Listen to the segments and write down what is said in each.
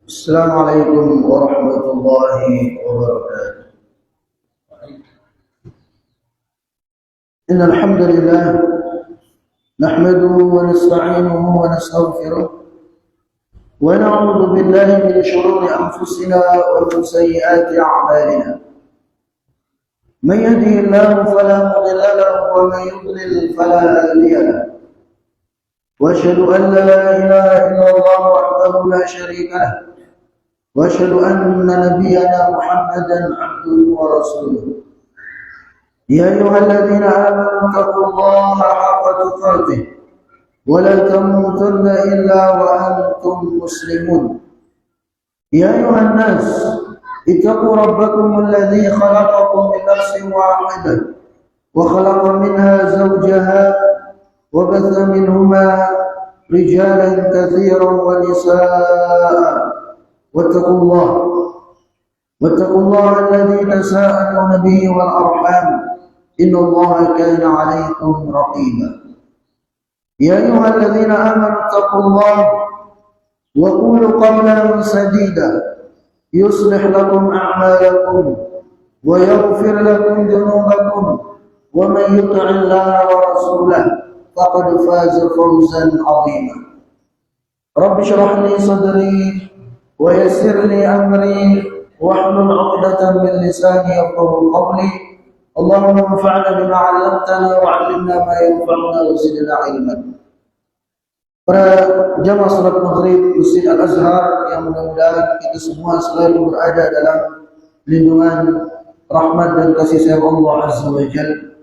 السلام عليكم ورحمة الله وبركاته. إن الحمد لله نحمده ونستعينه ونستغفره ونعوذ بالله من شرور أنفسنا ومن سيئات أعمالنا. من يهده الله فلا مضل له ومن يضلل فلا هادي له. وأشهد أن لا إله إلا الله وحده لا شريك له وأشهد أن نبينا محمدا عبده ورسوله. يا أيها الذين آمنوا اتقوا الله حق تقاته ولا تموتن إلا وأنتم مسلمون. يا أيها الناس اتقوا ربكم الذي خلقكم من نفس واحدة وخلق منها زوجها وبث منهما رجالا كثيرا ونساء. واتقوا الله الذي تساءلون به والأرحام إن الله كان عليكم رقيبا. يا أيها الذين آمنوا اتقوا الله وقولوا قولا سديدا يصلح لكم أعمالكم ويغفر لكم ذنوبكم ومن يطع الله ورسوله فقد فاز فوزا عظيما. رب اشرح لي صدري ويسر لي أمري واحلل عقدة من لساني يفقهوا قولي. اللهم انفعنا بما علمتنا وعلمنا ما ينفعنا وزدنا علما. Para jamaah salat maghrib Masjid Al-Azhar yang mudah-mudahan kita semua selalu berada dalam lindungan rahmat dan kasih sayang Allah Azza wa Jalla.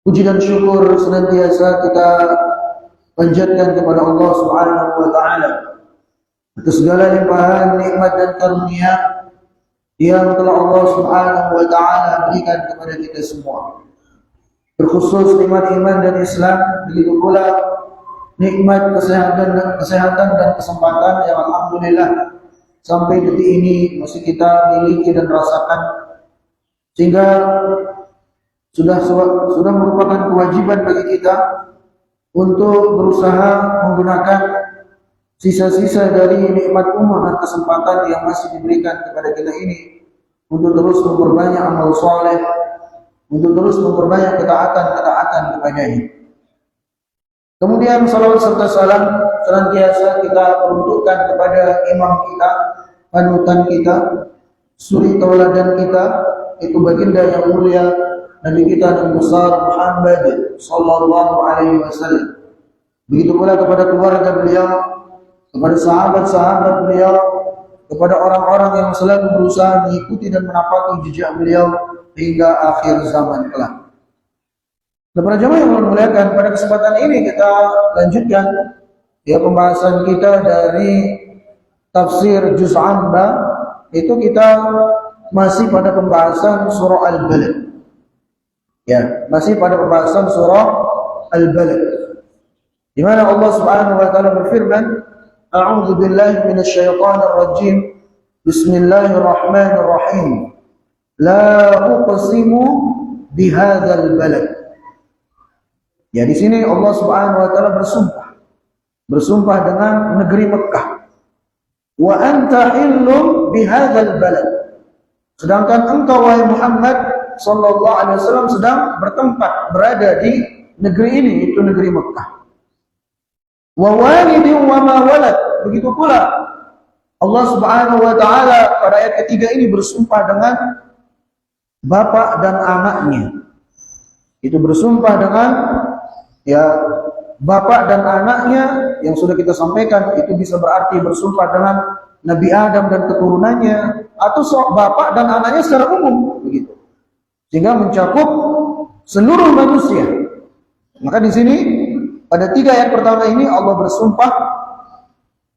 Puji dan syukur senantiasa kita panjatkan kepada Allah Subhanahu wa taala atas segala limpahan nikmat dan karunia yang telah Allah Subhanahu wa taala berikan kepada kita semua. Terkhusus nikmat iman dan Islam, begitu pula nikmat kesehatan dan kesempatan yang alhamdulillah sampai detik ini masih kita miliki dan rasakan, sehingga sudah merupakan kewajiban bagi kita untuk berusaha menggunakan sisa-sisa dari nikmat umur dan kesempatan yang masih diberikan kepada kita ini untuk terus memperbanyak amal soleh, untuk terus memperbanyak ketaatan kepadanya. Kemudian salawat serta salam senantiasa kita peruntukkan kepada imam kita, panutan kita, suri tauladan kita, itu baginda yang mulia Nabi kita dan besar Muhammad sallallahu alaihi wasallam. Begitu pula kepada keluarga beliau, kepada sahabat-sahabat beliau, kepada orang-orang yang selalu berusaha mengikuti dan menapaki jejak beliau hingga akhir zaman kelak. Nah, para jemaah yang memuliakan, pada kesempatan ini kita lanjutkan pembahasan kita dari tafsir Juz' Amma. Itu kita masih pada pembahasan surah Al-Balad. Masih pada pembahasan surah Al-Balad, di mana Allah Subhanahu wa taala berfirman, A'udzu billahi minasyaitonir rajim. Bismillahirrahmanirrahim. La uqsimu bihadzal balad. Ya, di sini Allah Subhanahu wa taala bersumpah dengan negeri Mekah. Wa anta hillum bihadzal balad. Sedangkan engkau wahai Muhammad sallallahu alaihi wasallam sedang berada di negeri ini, itu negeri Mekah. Wa walidin wa ma walad. Begitu pula Allah Subhanahu wa taala pada ayat ketiga ini bersumpah dengan bapak dan anaknya. Itu bersumpah dengan bapak dan anaknya yang sudah kita sampaikan, itu bisa berarti bersumpah dengan Nabi Adam dan keturunannya, atau bapak dan anaknya secara umum begitu. Sehingga mencakup seluruh manusia. Maka di sini pada 3 ayat pertama ini Allah bersumpah.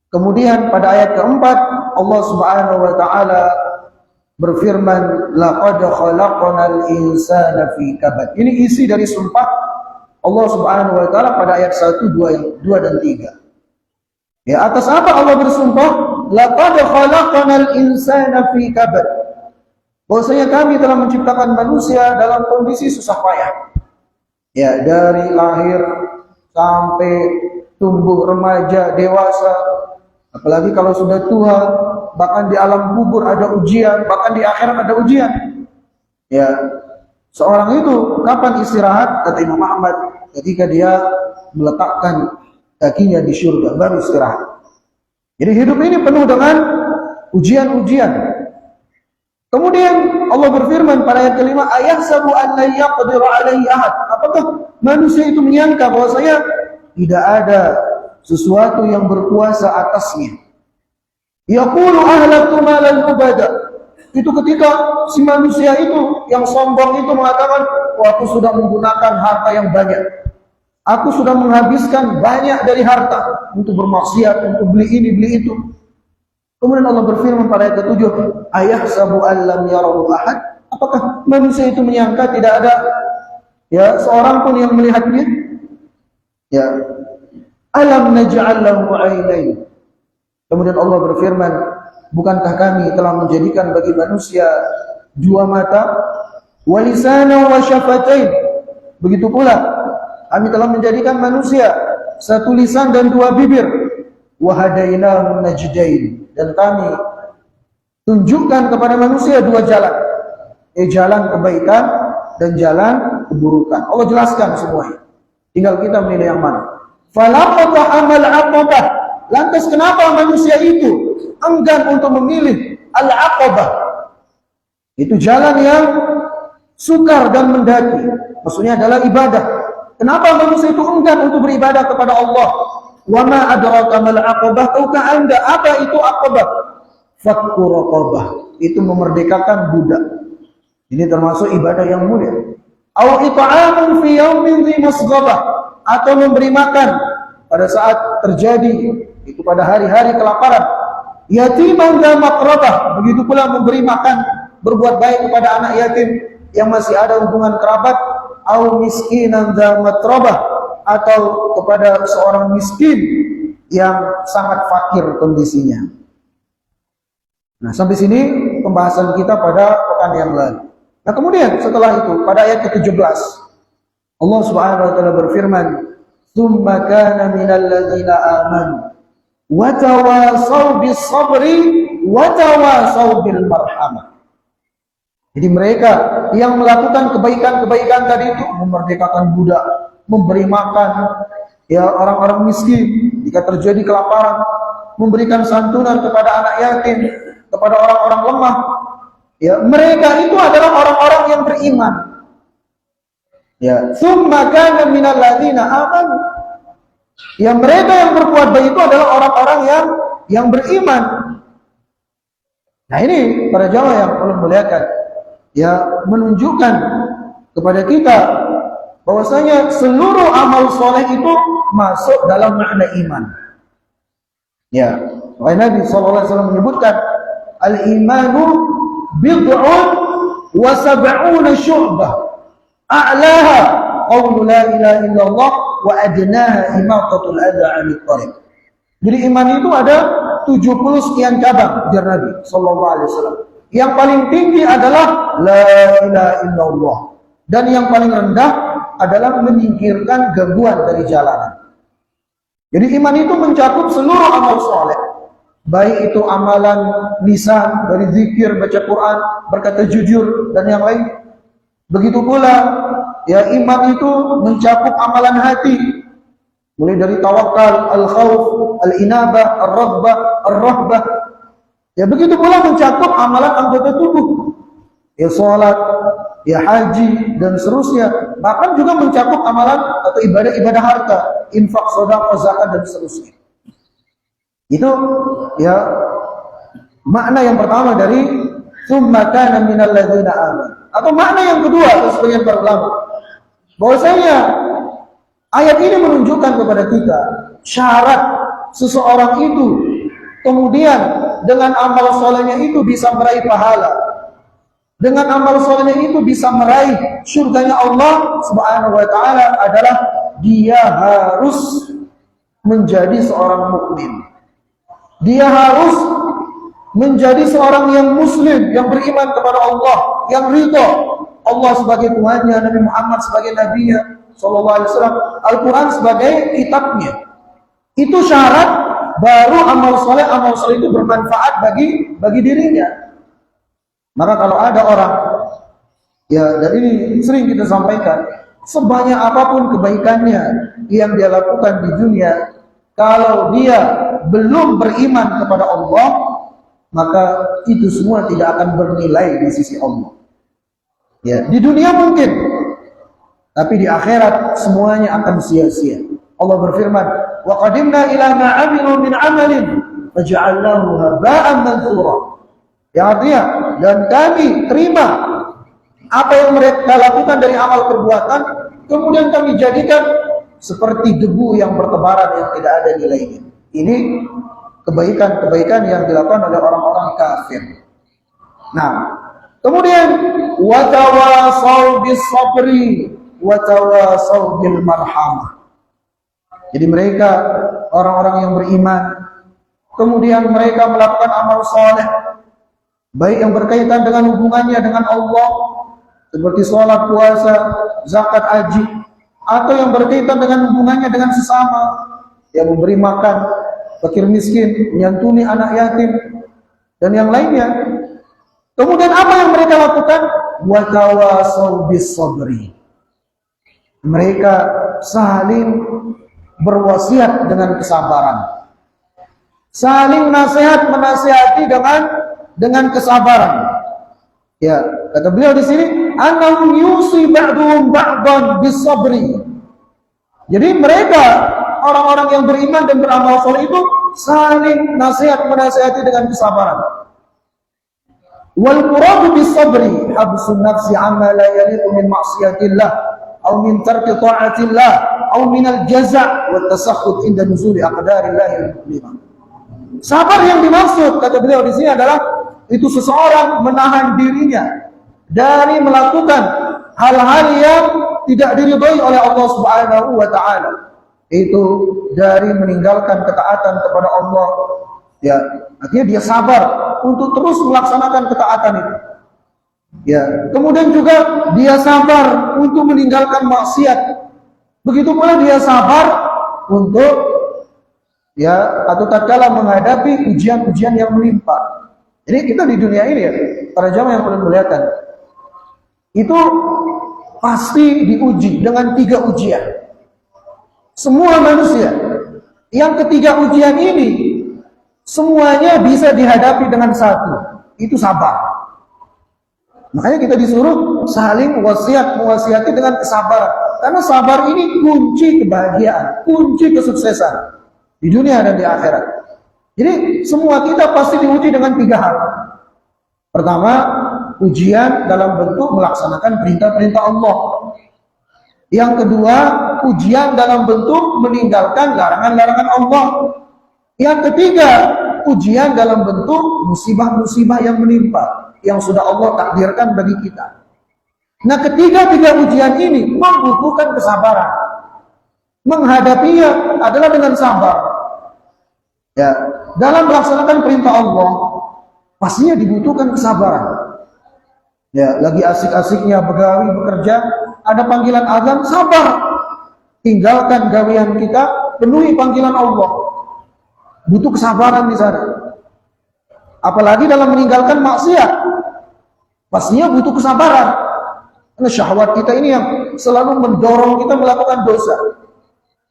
Kemudian pada ayat keempat Allah Subhanahu wa taala berfirman, laqad khalaqnal insana fi kabad. Ini isi dari sumpah Allah Subhanahu wa taala pada ayat 1, 2 dan 3. Atas apa Allah bersumpah? Laqad khalaqnal insana fi kabad. Bahwasanya kami telah menciptakan manusia dalam kondisi susah payah. Dari lahir sampai tumbuh remaja, dewasa, Apalagi kalau sudah tua, bahkan di alam kubur ada ujian, bahkan di akhirat ada ujian. Ya, seorang itu kapan istirahat? Kata Imam Ahmad, ketika dia meletakkan kakinya di surga, baru istirahat. Jadi hidup ini penuh dengan ujian-ujian. Kemudian Allah berfirman pada ayat kelima, ayahsabu an la yaqdiru alaihi ahad. Apakah manusia itu menyangka bahwasanya tidak ada sesuatu yang berkuasa atasnya? Yaqulu ahlaktu malan lubada. Itu ketika si manusia itu yang sombong itu mengatakan, oh, aku sudah menggunakan harta yang banyak. Aku sudah menghabiskan banyak dari harta untuk bermaksiat, untuk beli ini, beli itu. Kemudian Allah berfirman pada ayat ke-7, ayahsabu an lam yarahu ahad. Apakah manusia itu menyangka tidak ada ya seorang pun yang melihatnya? Ya. Alam naj'al lahu 'ainain. Kemudian Allah berfirman, bukankah kami telah menjadikan bagi manusia dua mata, wa lisana wa syafatain. Begitu pula kami telah menjadikan manusia satu lisan dan dua bibir, wa hadainahu najdain. Dan kami tunjukkan kepada manusia dua jalan, jalan kebaikan dan jalan keburukan. Allah jelaskan semuanya. Tinggal kita memilih yang mana. Falaqata amal aqabah. Lantas kenapa manusia itu enggan untuk memilih al-aqabah? Itu jalan yang sukar dan mendaki. Maksudnya adalah ibadah. Kenapa manusia itu enggan untuk beribadah kepada Allah? Wa ma adraka mal aqabah? Tahukah Anda apa itu aqabah? Fakku raqabah. Itu memerdekakan budak. Ini termasuk ibadah yang mulia. Aw it'amun fi yaumin dhi masghabah, atau memberi makan pada saat terjadi itu pada hari-hari kelaparan. Yatiman dha maqrabah, begitu pula memberi makan, berbuat baik kepada anak yatim yang masih ada hubungan kerabat. Aw miskinan dha matrabah, atau kepada seorang miskin yang sangat fakir kondisinya. Nah, sampai sini pembahasan kita pada pekan yang lalu. Nah, kemudian setelah itu pada ayat ke-17 Allah Subhanahu wa taala berfirman, "Tsumma kana minal ladzina amanu wa tawasaw bis sabri wa tawasaw bil marhamah." Jadi mereka yang melakukan kebaikan-kebaikan tadi itu, memerdekakan budak, memberi makan ya orang-orang miskin jika terjadi kelaparan, memberikan santunan kepada anak yatim, kepada orang-orang lemah. Ya, mereka itu adalah orang-orang yang beriman. Ya, tsumma kana minal ladzina amanu. Ya, mereka yang berbuat baik itu adalah orang-orang yang beriman. Nah, ini para jamaah yang Allah muliakan, ya, menunjukkan kepada kita bahwasanya seluruh amal soleh itu masuk dalam makna iman. Ya, Nabi SAW menyebutkan al-imanu bid'un wa sab'una syu'bah, a'laha qawlu la ilaha illallah wa adnaha imatatul adha 'anil thariq. Jadi iman itu ada 70 sekian cabang, ujar Nabi SAW. Yang paling tinggi adalah la ilaha illallah, dan yang paling rendah adalah menyingkirkan gangguan dari jalanan. Jadi iman itu mencakup seluruh amal soleh, baik itu amalan lisan dari zikir, baca Quran, berkata jujur dan yang lain. Begitu pula ya, iman itu mencakup amalan hati, mulai dari tawakal, al-khauf, al-inabah, ar-raghbah, ar-rahbah. Ya, begitu pula mencakup amalan anggota tubuh, ya salat, ya haji dan seterusnya. Bahkan juga mencakup amalan atau ibadah-ibadah harta, infak, sedekah, zakat dan seterusnya. Itu ya makna yang pertama dari tsumma kana minal ladzina amanu. Atau makna yang kedua atau sebagian para ulama, bahwasanya ayat ini menunjukkan kepada kita syarat seseorang itu kemudian dengan amal solehnya itu bisa meraih pahala, dengan amal solehnya itu bisa meraih surganya Allah Subhanahu wa taala, adalah dia harus menjadi seorang mukmin. Dia harus menjadi seorang yang muslim, yang beriman kepada Allah, yang ridha Allah sebagai Tuhannya, Nabi Muhammad sebagai nabinya sallallahu alaihi wasallam, Al-Qur'an sebagai kitabnya. Itu syarat baru amal soleh itu bermanfaat bagi dirinya. Maka kalau ada orang, ya, dan ini sering kita sampaikan, sebanyak apapun kebaikannya yang dia lakukan di dunia, kalau dia belum beriman kepada Allah, maka itu semua tidak akan bernilai di sisi Allah. Ya, di dunia mungkin, tapi di akhirat semuanya akan sia-sia. Allah berfirman, "Wa qadimna ila ma 'amilu min 'amalin faj'alnahu haba'an manthura." Yang artinya, dan kami terima apa yang mereka lakukan dari amal perbuatan, kemudian kami jadikan seperti debu yang bertebaran yang tidak ada nilainya. Ini kebaikan-kebaikan yang dilakukan oleh orang-orang kafir. Nah, kemudian watawasau bis sabri watawasau bil marhamah. Jadi mereka orang-orang yang beriman, kemudian mereka melakukan amal soleh, baik yang berkaitan dengan hubungannya dengan Allah, seperti sholat, puasa, zakat, haji, atau yang berkaitan dengan hubungannya dengan sesama, yang memberi makan fakir miskin, menyantuni anak yatim, dan yang lainnya. Kemudian apa yang mereka lakukan? Watawasau bis sabri. Mereka saling berwasiat dengan kesabaran, saling menasihati dengan kesabaran. Ya, kata beliau di sini, annahum yusi ba'duhum ba'dan bis sabri. Jadi mereka orang-orang yang beriman dan beramal soleh itu saling menasihati dengan kesabaran. Wal muradu bis sabri habsun nafsi amma la yaliqu min ma'siyatillah aw min tarki ta'atillah aw min al-jaza' wa tasakhut inda nuzuli aqdarillahi al-mu'limah. Sabar yang dimaksud, kata beliau di sini, adalah itu seseorang menahan dirinya dari melakukan hal-hal yang tidak diridhai oleh Allah Subhanahu wa taala. Itu dari meninggalkan ketaatan kepada Allah. Ya, artinya dia sabar untuk terus melaksanakan ketaatan itu. Ya, kemudian juga dia sabar untuk meninggalkan maksiat. Begitu pula dia sabar untuk atau tatkala menghadapi ujian-ujian yang menimpa. Jadi kita di dunia ini, ya, para jamaah yang perlu melihatkan, itu pasti diuji dengan 3 ujian. Semua manusia. Yang ketiga ujian ini semuanya bisa dihadapi dengan satu, itu sabar. Makanya kita disuruh saling mewasiati dengan kesabaran. Karena sabar ini kunci kebahagiaan, kunci kesuksesan di dunia dan di akhirat. Jadi semua kita pasti diuji dengan 3 hal. Pertama, ujian dalam bentuk melaksanakan perintah-perintah Allah. Yang kedua, ujian dalam bentuk meninggalkan larangan-larangan Allah. Yang ketiga, ujian dalam bentuk musibah-musibah yang menimpa, yang sudah Allah takdirkan bagi kita. Nah, ketiga-tiga ujian ini membutuhkan kesabaran. Menghadapinya adalah dengan sabar. Ya, dalam melaksanakan perintah Allah pastinya dibutuhkan kesabaran. Ya, lagi asik-asiknya begawi bekerja, ada panggilan azan, sabar. Tinggalkan gawean kita, penuhi panggilan Allah. Butuh kesabaran di sana. Apalagi dalam meninggalkan maksiat, pastinya butuh kesabaran. Karena syahwat kita ini yang selalu mendorong kita melakukan dosa.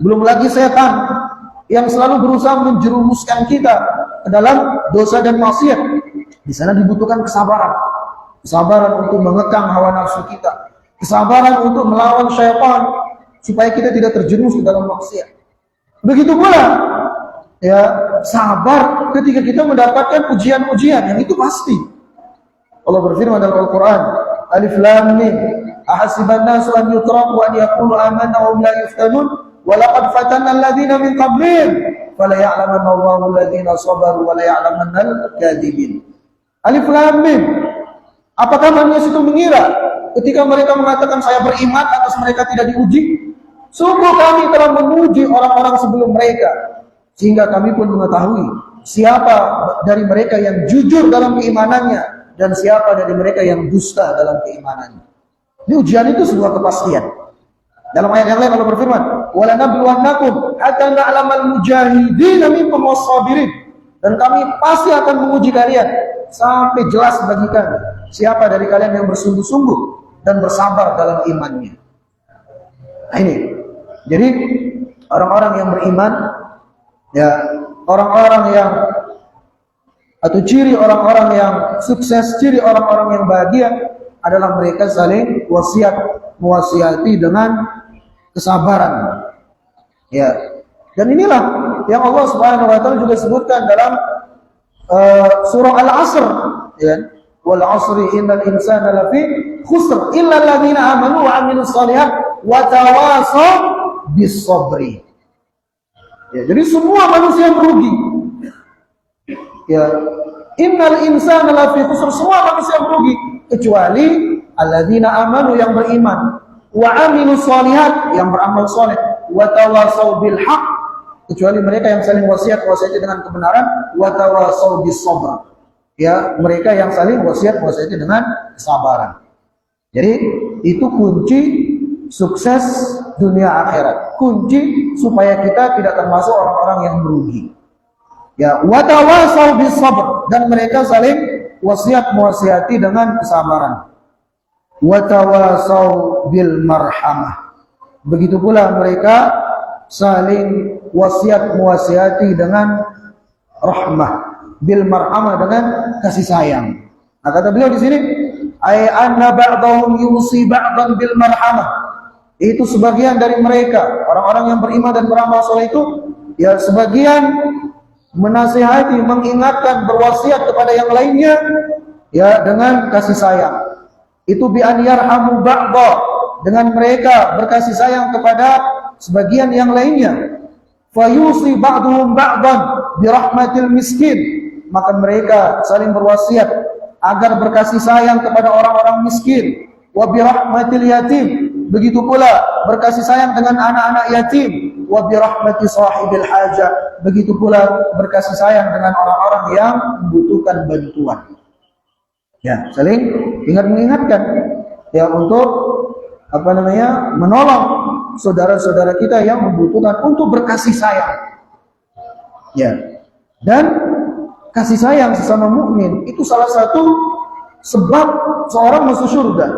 Belum lagi setan yang selalu berusaha menjerumuskan kita ke dalam dosa dan maksiat. Di sana dibutuhkan kesabaran. Kesabaran untuk mengekang hawa nafsu kita. Kesabaran untuk melawan syaitan supaya kita tidak terjerumus ke dalam maksiat. Begitu pula, ya, sabar ketika kita mendapatkan ujian-ujian yang itu pasti. Allah berfirman dalam Al-Quran, Alif Lam Mim, ahasiban nasu an yutraku an yaqulu amanna wa hum la yuftanun wa laqad fatanna alladhina min qablihim fala ya'lamanna Allahu alladhina sabaru wa la ya'lamanna al-kadhibin. Alif Lam Mim. Apakah manusia itu mengira ketika mereka mengatakan saya beriman atas mereka tidak diuji? Sungguh kami telah menguji orang-orang sebelum mereka, sehingga kami pun mengetahui siapa dari mereka yang jujur dalam keimanannya dan siapa dari mereka yang dusta dalam keimanannya. Ini ujian itu sebuah kepastian. Dalam ayat yang lain Allah berfirman, "Wala nabluwannakum hatta na'lamal mujahidin minkum was-sabirin." Dan kami pasti akan menguji kalian sampai jelas bagi kami siapa dari kalian yang bersungguh-sungguh dan bersabar dalam imannya. Nah, ini. Jadi orang-orang yang beriman, ya, orang-orang yang atau ciri orang-orang yang sukses, ciri orang-orang yang bahagia adalah mereka saling mewasiati dengan kesabaran. Ya. Dan inilah yang Allah Subhanahu wa taala juga sebutkan dalam surah Al-Asr, ya. Wal 'asri innal insana lafi khusr illa alladziina aamanu wa 'amilus shalihat wa tawashaw bis sabri. Ya, jadi semua manusia merugi. Ya, innal insana lafi khusr, semua manusia merugi kecuali alladziina aamanu, yang beriman, wa 'amilus shalihat, yang beramal saleh, wa tawashaw bil haqq, kecuali mereka yang saling wasiat dengan kebenaran, wa tawashaw bis sabr. Ya, mereka yang saling wasiat dengan kesabaran. Jadi itu kunci sukses dunia akhirat, kunci supaya kita tidak termasuk orang-orang yang merugi. Ya, wa tawashaw bis sabr, dan mereka saling wasiati dengan kesabaran. Wa tawashaw bil marhamah, begitu pula mereka saling wasiati dengan rahmah, bil marhamah, dengan kasih sayang. Nah, kata beliau di sini, ay anna ba'dahum yusi ba'dan bil marhamah. Itu sebagian dari mereka, orang-orang yang beriman dan beramal saleh itu, ya, sebagian menasihati, mengingatkan, berwasiat kepada yang lainnya, ya, dengan kasih sayang. Itu bi an yarhamu ba'dha, dengan mereka berkasih sayang kepada sebagian yang lainnya. Fayusi ba'duhum ba'dan bi rahmatil miskin, maka mereka saling berwasiat agar berkasih sayang kepada orang-orang miskin. Wa bi rahmatil yatim, begitu pula berkasih sayang dengan anak-anak yatim. Wa bi rahmati sahibil hajah, begitu pula berkasih sayang dengan orang-orang yang membutuhkan bantuan. Ya, saling mengingatkan, ya, untuk menolong saudara-saudara kita yang membutuhkan, untuk berkasih sayang. Ya. Dan kasih sayang sesama mukmin itu salah satu sebab seorang masuk surga.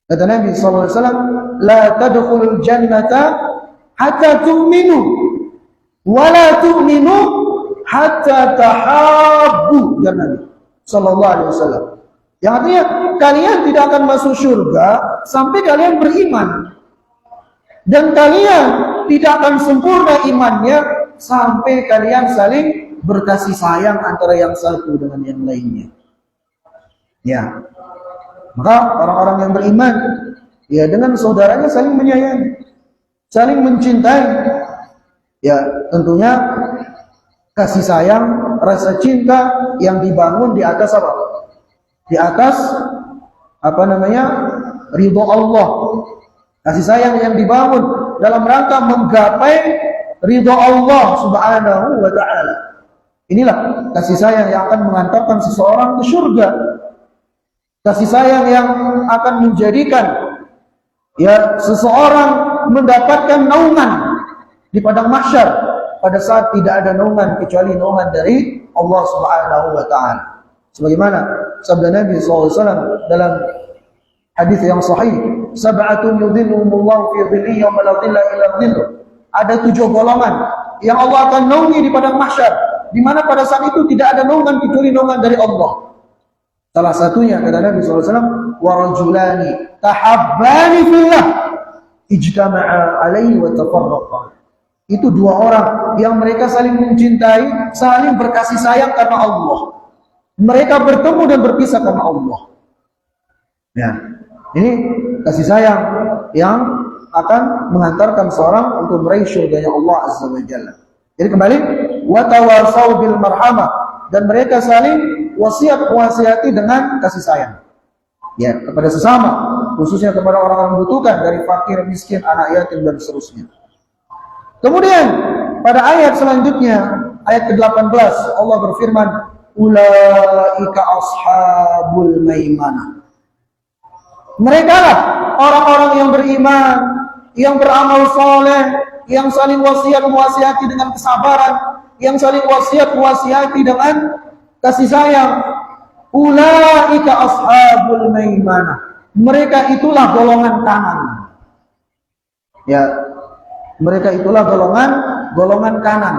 Kata Nabi sallallahu alaihi wasallam, "La tadkhulul jannata hatta tu'minu wa la tu'minu hatta tahabbu." Ya Nabi sallallahu alaihi wasallam. Yang artinya kalian tidak akan masuk surga sampai kalian beriman. Dan kalian tidak akan sempurna imannya sampai kalian saling berkasih sayang antara yang satu dengan yang lainnya. Ya. Maka orang-orang yang beriman, ya, dengan saudaranya saling menyayangi, saling mencintai. Ya, tentunya kasih sayang, rasa cinta yang dibangun di atas apa? Di atas ridho Allah. Kasih sayang yang dibangun dalam rangka menggapai ridho Allah Subhanahu wa ta'ala. Inilah kasih sayang yang akan mengantarkan seseorang ke surga. Kasih sayang yang akan menjadikan, ya, seseorang mendapatkan naungan di padang mahsyar pada saat tidak ada naungan kecuali naungan dari Allah Subhanahu wa ta'ala. Sebagaimana sabda Nabi SAW dalam hadis yang sahih, "Sab'atun yudhilluhumullahu fi dhillihi yawma la dhilla illa dhilluh." Ada 7 golongan yang Allah akan naungi di padang mahsyar, di mana pada saat itu tidak ada naungan kecuali naungan dari Allah. Salah satunya kata Nabi SAW, "Wa rajulani tahabbani fillah ijtama'a alaihi wa tafarraqa." Itu 2 orang yang mereka saling mencintai, saling berkasih sayang karena Allah. Mereka bertemu dan berpisah karena Allah. Ya, ini kasih sayang yang akan mengantarkan seorang untuk meraih surganya Allah Azza wa Jalla. Jadi kembali, wa tawasaw bil marhamah, dan mereka saling wasiati dengan kasih sayang, ya, kepada sesama, khususnya kepada orang yang membutuhkan, dari fakir, miskin, anak yatim, dan seterusnya. Kemudian pada ayat selanjutnya, ayat ke-18, Allah berfirman, "Ulaika ashabul maimanah." Mereka lah orang-orang yang beriman, yang beramal soleh, yang saling wasiat mewasiati dengan kesabaran, yang saling wasiat mewasiati dengan kasih sayang. Ulaika ashabul maimanah. Mereka itulah golongan kanan. Ya, mereka itulah golongan kanan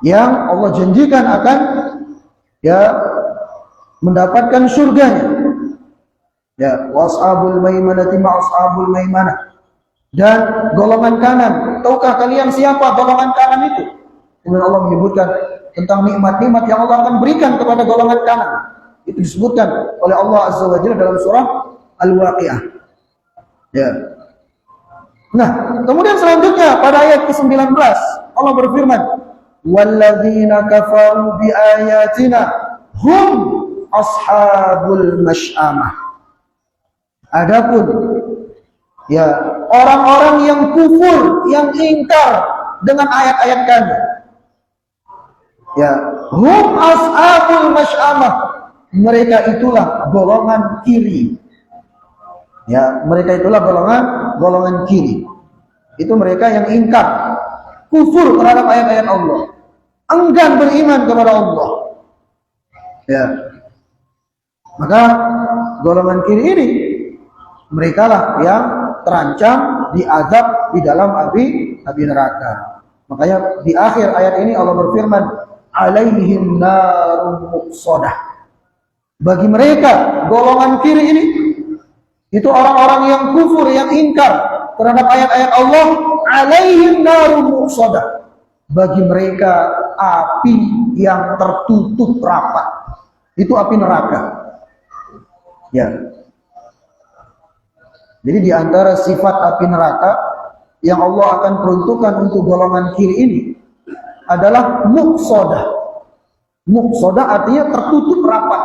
yang Allah janjikan akan mendapatkan surganya. Ya, washabul maimanati ma ashabul maimanah. Dan golongan kanan. Tahukah kalian siapa golongan kanan itu? Kemudian Allah menyebutkan tentang nikmat-nikmat yang Allah akan berikan kepada golongan kanan. Itu disebutkan oleh Allah Azza wa Jalla dalam surah Al-Waqi'ah. Ya. Nah, kemudian selanjutnya pada ayat ke-19 Allah berfirman, "Walladzina kafaru biayatina hum ashabul masy'amah." Adapun orang-orang yang kufur, yang ingkar dengan ayat-ayat kami, hum ashabul masy'amah, mereka itulah golongan kiri. Mereka itulah golongan kiri. Itu mereka yang ingkar, kufur terhadap ayat-ayat Allah, enggan beriman kepada Allah. Maka golongan kiri ini mereka lah yang terancam diazab di dalam api neraka. Makanya di akhir ayat ini Allah berfirman, alaihim narun muqsadah. Bagi mereka golongan kiri ini, itu orang-orang yang kufur, yang ingkar terhadap ayat-ayat Allah, alaihim narun muqsadah. Bagi mereka api yang tertutup rapat. Itu api neraka. Jadi di antara sifat api neraka yang Allah akan peruntukkan untuk golongan kiri ini adalah muqsadah. Muqsadah artinya tertutup rapat.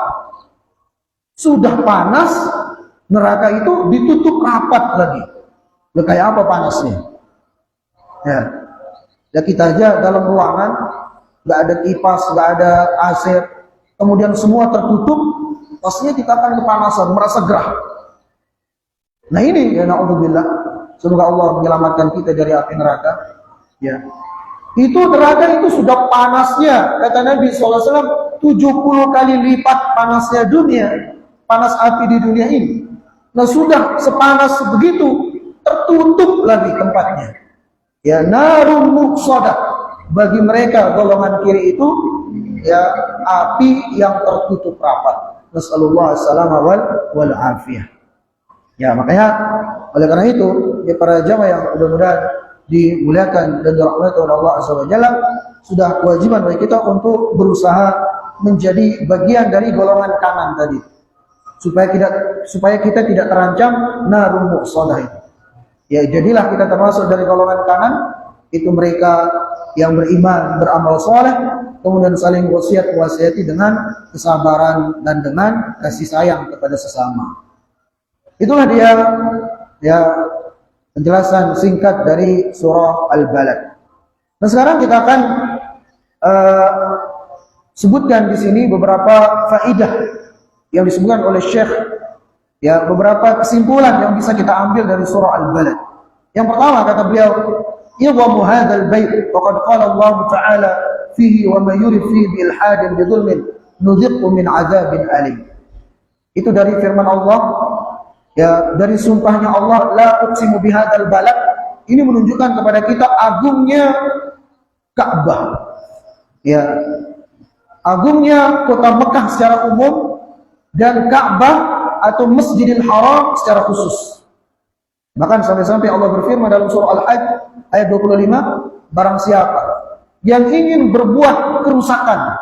Sudah panas, neraka itu ditutup rapat lagi. Kayak apa panasnya? Ya kita aja dalam ruangan, nggak ada kipas, nggak ada AC, kemudian semua tertutup, pastinya kita akan kepanasan, merasa gerah. Nah ini na'udzubillah, semoga Allah menyelamatkan kita dari api neraka. Itu neraka itu sudah panasnya, kata Nabi SAW, 70 kali lipat panasnya dunia, panas api di dunia ini. Nah sudah sepanas begitu, tertutup lagi tempatnya. Narun muqsadah. Bagi mereka golongan kiri itu api yang tertutup rapat. Nasallallahu alaihi wal afiyah. Makanya oleh karena itu para jamaah yang mudah-mudahan dimuliakan dan dirahmati oleh Allah Azza wa Jalla, sudah kewajiban bagi kita untuk berusaha menjadi bagian dari golongan kanan tadi, supaya kita tidak terancam narun muqsadah itu. Jadilah kita termasuk dari golongan kanan, itu mereka yang beriman, beramal soleh, kemudian saling wasiati dengan kesabaran dan dengan kasih sayang kepada sesama. Itulah dia penjelasan singkat dari surah Al-Balad. Nah sekarang kita akan sebutkan di sini beberapa faidah yang disebutkan oleh Syekh, beberapa kesimpulan yang bisa kita ambil dari surah Al-Balad. Yang pertama kata beliau, idhamu hadzal bait faqad qala Allah Ta'ala fihi wa may yurid fihi bi ilhadin bi dhulmin nudhiqhu min 'adzabin alim. Itu dari firman Allah, dari sumpahnya Allah, la uqsimu bihadzal balad. Ini menunjukkan kepada kita agungnya Ka'bah. Agungnya kota Mekah secara umum dan Ka'bah atau Masjidil Haram secara khusus. Bahkan sampai-sampai Allah berfirman dalam surah Al-Hajj ayat 25, barang siapa yang ingin berbuat kerusakan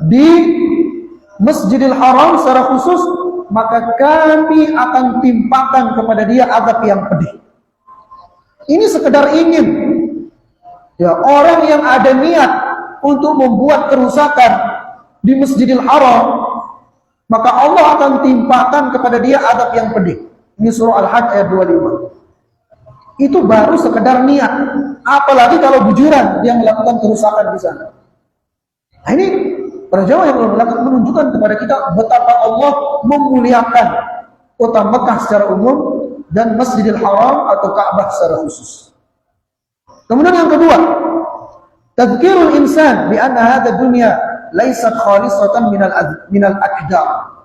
di Masjidil Haram secara khusus, maka kami akan timpakan kepada dia azab yang pedih. Ini sekedar ingin. Orang yang ada niat untuk membuat kerusakan di Masjidil Haram, maka Allah akan timpakan kepada dia azab yang pedih. Ini surah Al-Hajj ayat 25. Itu baru sekedar niat. Apalagi kalau bujuran dia melakukan kerusakan di sana. Nah ini para jamaah yang belakang menunjukkan kepada kita betapa Allah memuliakan kota Mekah secara umum dan Masjidil Haram atau Ka'bah secara khusus. Kemudian yang kedua, tadhkirul insan bi anna hadha dunya laysat khalisatan minal akdar.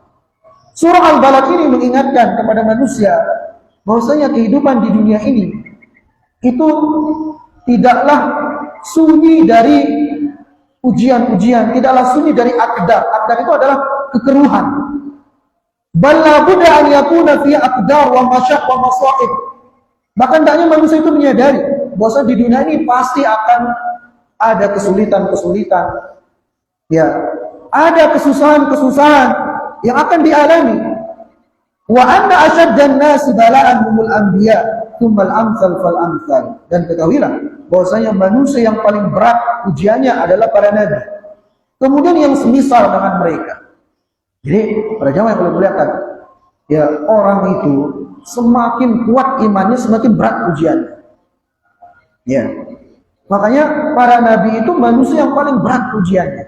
Surah Al-Balad ini mengingatkan kepada manusia bahwasanya kehidupan di dunia ini itu tidaklah sunyi dari ujian-ujian, tidaklah sunyi dari akdar. Akdar itu adalah kekeruhan. Bal la budda an yakuna fi aqdar wa masyaq wa masa'ib. Bahkan hendaknya manusia itu menyadari bahwa di dunia ini pasti akan ada kesulitan-kesulitan. Ya, ada kesusahan-kesusahan yang akan dialami. Wa anna asyaddan nasi bala'an humul anbiya, tsummal amsal fal amsal. Dan ketahuilah bahwasanya manusia yang paling berat ujiannya adalah para nabi. Kemudian yang semisal dengan mereka. Jadi, para jamaah yang boleh melihat, ya orang itu semakin kuat imannya, semakin berat ujiannya. Ya. Makanya para nabi itu manusia yang paling berat ujiannya.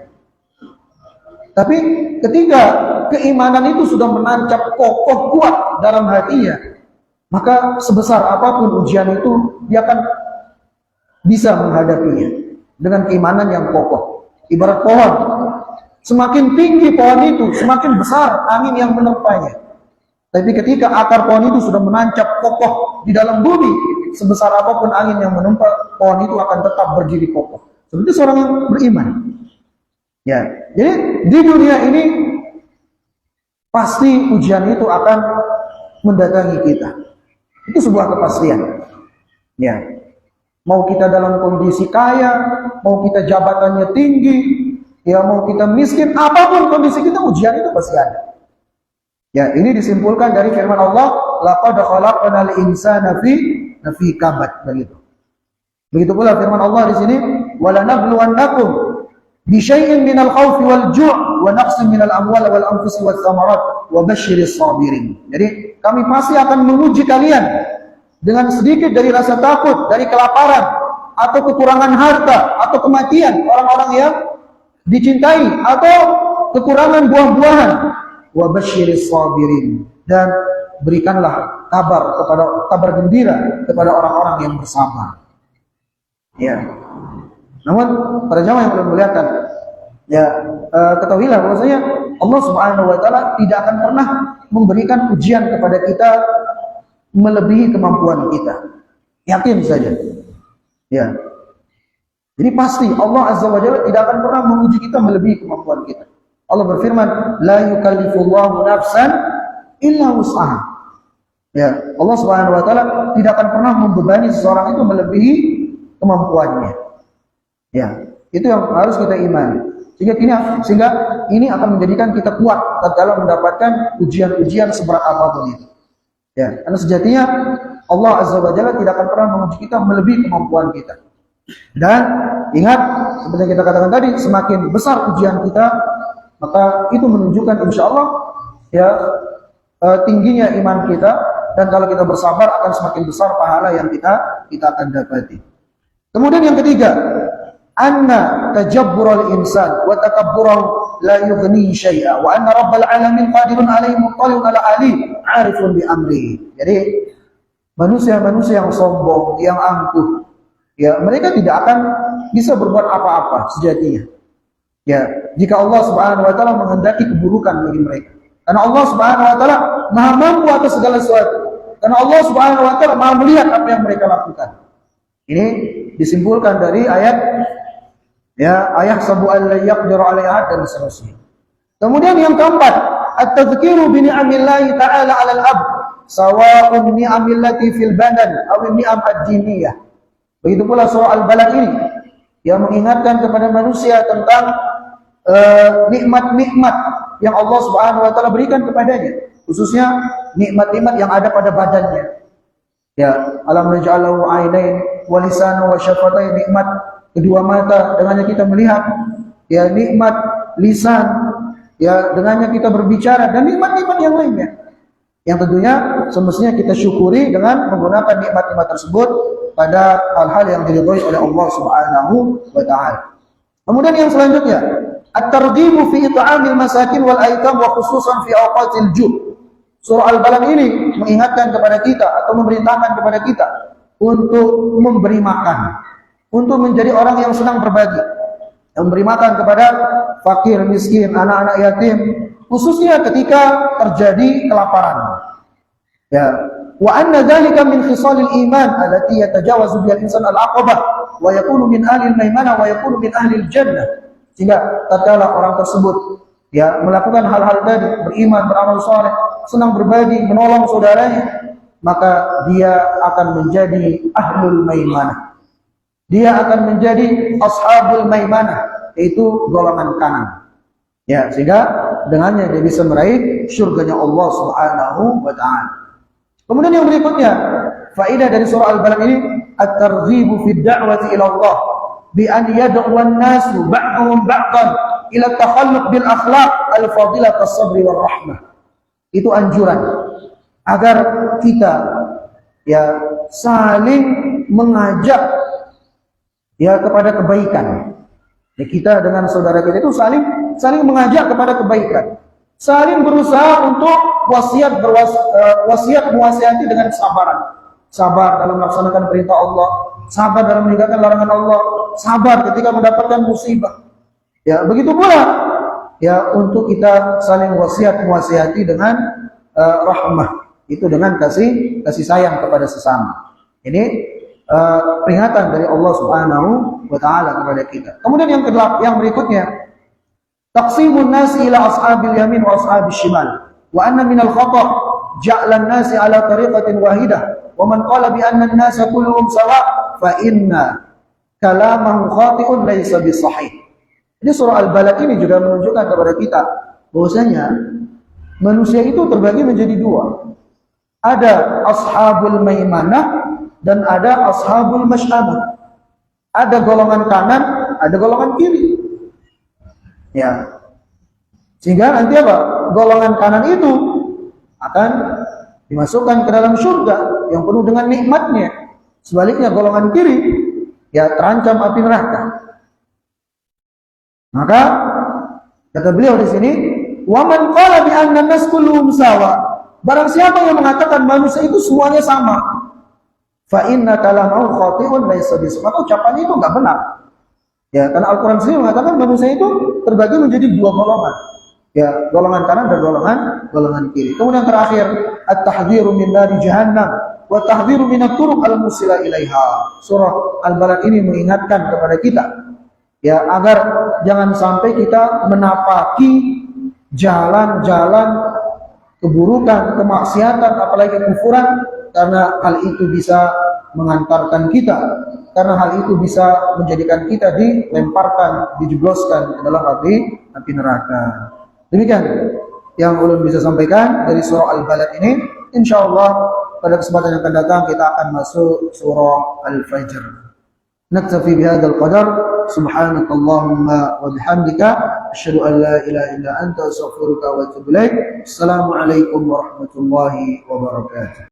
Tapi ketika keimanan itu sudah menancap kokoh kuat dalam hatinya, maka sebesar apapun ujian itu dia akan bisa menghadapinya dengan keimanan yang kokoh. Ibarat pohon, semakin tinggi pohon itu, semakin besar angin yang menerpanya. Tapi ketika akar pohon itu sudah menancap kokoh di dalam bumi, sebesar apapun angin yang menempa, pohon itu akan tetap berdiri kokoh. Seperti seorang yang beriman. Ya, jadi di dunia ini pasti ujian itu akan mendatangi kita. Itu sebuah kepastian. Ya, mau kita dalam kondisi kaya, mau kita jabatannya tinggi, ya mau kita miskin, apapun kondisi kita, ujian itu pasti ada. Ya, ini disimpulkan dari firman Allah, laqad khalaqnal insana fi kabad, begitu. Begitu pula firman Allah di sini, walanabluwannakum bi syai'in minal khawfi wal ju' wa naqsin minal amwal wal anfusi wath thamarat wa basyiris sabirin. Jadi kami pasti akan menguji kalian dengan sedikit dari rasa takut, dari kelaparan atau kekurangan harta atau kematian orang-orang yang dicintai atau kekurangan buah-buahan. Wa basyiris sabirin, dan berikanlah kabar gembira kepada orang-orang yang bersabar. Ya. Namun para jamaah yang belum melihatkan, ya ketahuilah bahwasanya Allah Subhanahu wa taala tidak akan pernah memberikan ujian kepada kita melebihi kemampuan kita. Yakin saja. Ya. Jadi pasti Allah Azza wa Jalla tidak akan pernah menguji kita melebihi kemampuan kita. Allah berfirman, la yukallifullahu nafsan illa wus'aha. Ya, Allah Subhanahu wa taala tidak akan pernah membebani seseorang itu melebihi kemampuannya. Ya, itu yang harus kita imani. Sehingga ini akan menjadikan kita kuat tatkala mendapatkan ujian-ujian seberat apapun itu. Ya, karena sejatinya Allah Azza wa Jalla tidak akan pernah menguji kita melebihi kemampuan kita. Dan ingat, seperti yang kita katakan tadi, semakin besar ujian kita, maka itu menunjukkan insya Allah ya tingginya iman kita, dan kalau kita bersabar akan semakin besar pahala yang kita akan dapati. Kemudian yang ketiga, anna tajabbural insan wa takabburahu la yughni syai'a wa anna rabbal alamin qadirun alaihi muttali'un ala ali 'arifun bi amri. Jadi manusia-manusia yang sombong, yang angkuh, ya mereka tidak akan bisa berbuat apa-apa sejatinya. Ya, jika Allah Subhanahu wa taala menghendaki keburukan bagi mereka. Karena Allah Subhanahu wa taala Maha mampu atas segala sesuatu. Karena Allah Subhanahu wa taala Maha melihat apa yang mereka lakukan. Ini disimpulkan dari ayat sabu alla yaqdiru 'alaiha dan seterusnya. Kemudian yang keempat, at-tadhkiru bi ni'amillahi ta'ala 'alal 'abd, sawa'un ni'amillati fil badan aw ni'am ad-diniyah. Begitu pula surah Al-Balad ini yang mengingatkan kepada manusia tentang nikmat-nikmat yang Allah Subhanahu wa taala berikan kepadanya, khususnya nikmat-nikmat yang ada pada badannya. Ya, alam naj'alahu 'ainain wa lisanan wa syafatain, nikmat kedua mata, dengannya kita melihat, ya nikmat lisan, ya dengannya kita berbicara, dan nikmat-nikmat yang lainnya yang tentunya semestinya kita syukuri dengan menggunakan nikmat-nikmat tersebut pada hal-hal yang diridhoi oleh Allah Subhanahu wa taala. Kemudian yang selanjutnya, at-targhibu fi it'amil masakin wal aitam wa khususan fi awqatil ju'. Surah Al-Balad ini mengingatkan kepada kita atau memerintahkan kepada kita untuk memberi makan, untuk menjadi orang yang senang berbagi, yang memberi makan kepada fakir, miskin, anak-anak yatim, khususnya ketika terjadi kelaparan. Ya, wa anna dzalika min khisalil iman allati yatajawazu biha al-insan al-aqabah wa yakunu min ahli al-maimana wa yakunu min ahli al-jannah. Sehingga tatkala orang tersebut ya melakukan hal-hal tadi, beriman, beramal saleh, senang berbagi, menolong saudaranya, maka dia akan menjadi ahlul maimanah. Dia akan menjadi ashabul maimanah, yaitu golongan kanan. Ya, sehingga dengannya dia bisa meraih surganya Allah Subhanahu wa taala. Kemudian yang berikutnya, faedah dari surah Al-Balad ini, at-targhibu fi ad-da'wati ila Allah bi an yad'u an-nasu ba'dhum ba'dan ila at-takhalluq bil akhlaq al-fadilah as-sabr war rahmah. Itu anjuran agar kita ya saling mengajak ya kepada kebaikan. Ya, kita dengan saudara kita itu saling mengajak kepada kebaikan, saling berusaha untuk wasiat mewasiati dengan kesabaran, sabar dalam melaksanakan perintah Allah, sabar dalam meninggalkan larangan Allah, sabar ketika mendapatkan musibah. Ya, begitu pula ya untuk kita saling mewasiati dengan rahmah, itu dengan kasih sayang kepada sesama. Ini peringatan dari Allah Subhanahu wa taala kepada kita. Kemudian yang berikutnya, taqsimun nasi ila ashabil yamin wa ashabil shimal, wa anna minal khata' ja'lan nasi ala tariqatin wahidah, wa man qala bi anna an-nasa kulluhum sawa' fa inna kalamahu khati'un laysa bisahih. Jadi surah Al-Balad ini juga menunjukkan kepada kita bahwasanya manusia itu terbagi menjadi dua. Ada ashabul maimanah dan ada ashabul masy'amah. Ada golongan kanan, ada golongan kiri. Ya. Sehingga nanti apa? Golongan kanan itu akan dimasukkan ke dalam surga yang penuh dengan nikmatnya. Sebaliknya golongan kiri ya terancam api neraka. Maka kata beliau di sini, wa man qala bi anna an-nas kulluhum sawa. Barang siapa yang mengatakan manusia itu semuanya sama, fa inna kalamahu khati'un laysa bisahih. Maka ucapannya itu enggak benar. Ya, karena Al-Qur'an sendiri mengatakan manusia itu terbagi menjadi dua golongan. Ya, golongan kanan dan golongan kiri. Kemudian terakhir, at-tahdhiru min nari jahannam wa tahdhiru min at-turuq al-musila ilaiha. Surah Al-Balad ini mengingatkan kepada kita ya agar jangan sampai kita menapaki jalan-jalan keburukan, kemaksiatan, apalagi kekufuran, karena hal itu bisa mengantarkan kita, karena hal itu bisa menjadikan kita dilemparkan, dijebloskan ke dalam api neraka. Demikian yang ulun bisa sampaikan dari surah Al-Balad ini. Insyaallah pada kesempatan yang akan datang kita akan masuk surah Al-Fajr. نكتفي بهذا القدر سبحانك اللهم وبحمدك أشهد أن لا إله إلا أنت أستغفرك وأتوب إليك. السلام عليكم ورحمة الله وبركاته.